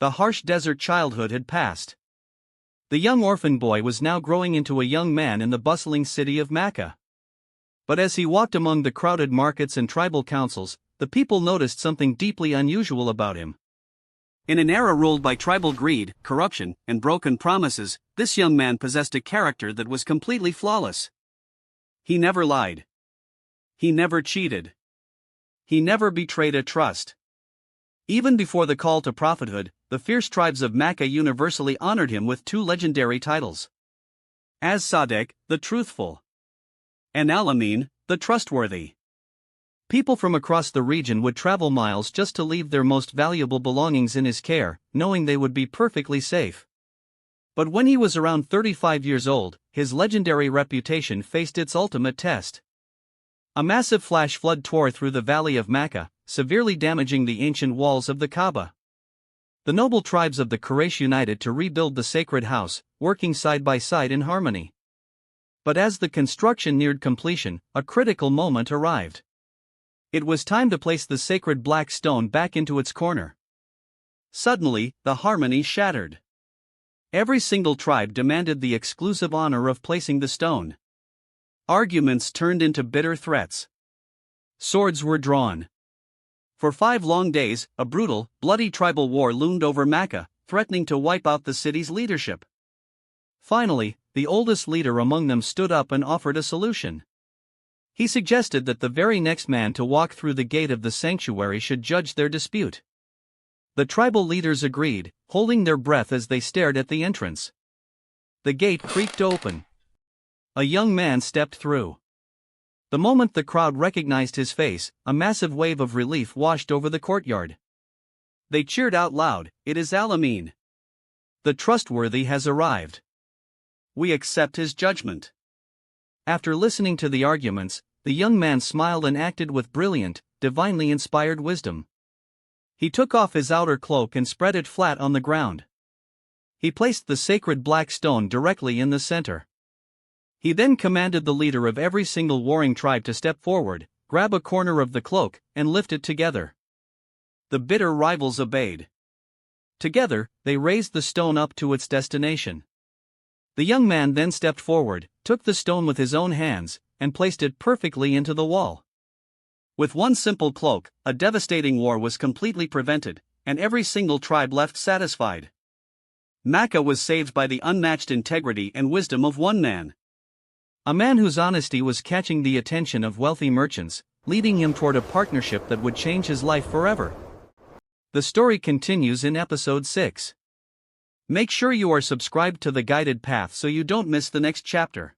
The harsh desert childhood had passed. The young orphan boy was now growing into a young man in the bustling city of Makkah. But as he walked among the crowded markets and tribal councils, the people noticed something deeply unusual about him. In an era ruled by tribal greed, corruption, and broken promises, this young man possessed a character that was completely flawless. He never lied. He never cheated. He never betrayed a trust. Even before the call to prophethood, the fierce tribes of Makkah universally honored him with two legendary titles: As-Sadiq, the truthful, and Al-Amin, the trustworthy. People from across the region would travel miles just to leave their most valuable belongings in his care, knowing they would be perfectly safe. But when he was around 35 years old, his legendary reputation faced its ultimate test. A massive flash flood tore through the valley of Makkah, severely damaging the ancient walls of the Kaaba. The noble tribes of the Quraysh united to rebuild the sacred house, working side by side in harmony. But as the construction neared completion, a critical moment arrived. It was time to place the sacred black stone back into its corner. Suddenly, the harmony shattered. Every single tribe demanded the exclusive honor of placing the stone. Arguments turned into bitter threats. Swords were drawn. For 5 long days, a brutal, bloody tribal war loomed over Makkah, threatening to wipe out the city's leadership. Finally, the oldest leader among them stood up and offered a solution. He suggested that the very next man to walk through the gate of the sanctuary should judge their dispute. The tribal leaders agreed, holding their breath as they stared at the entrance. The gate creaked open. A young man stepped through. The moment the crowd recognized his face, a massive wave of relief washed over the courtyard. They cheered out loud, "It is Al-Amin. The trustworthy has arrived. We accept his judgment." After listening to the arguments, the young man smiled and acted with brilliant, divinely inspired wisdom. He took off his outer cloak and spread it flat on the ground. He placed the sacred black stone directly in the center. He then commanded the leader of every single warring tribe to step forward, grab a corner of the cloak, and lift it together. The bitter rivals obeyed. Together, they raised the stone up to its destination. The young man then stepped forward, took the stone with his own hands, and placed it perfectly into the wall. With one simple cloak, a devastating war was completely prevented, and every single tribe left satisfied. Makkah was saved by the unmatched integrity and wisdom of one man. A man whose honesty was catching the attention of wealthy merchants, leading him toward a partnership that would change his life forever. The story continues in episode 6. Make sure you are subscribed to The Guided Path so you don't miss the next chapter.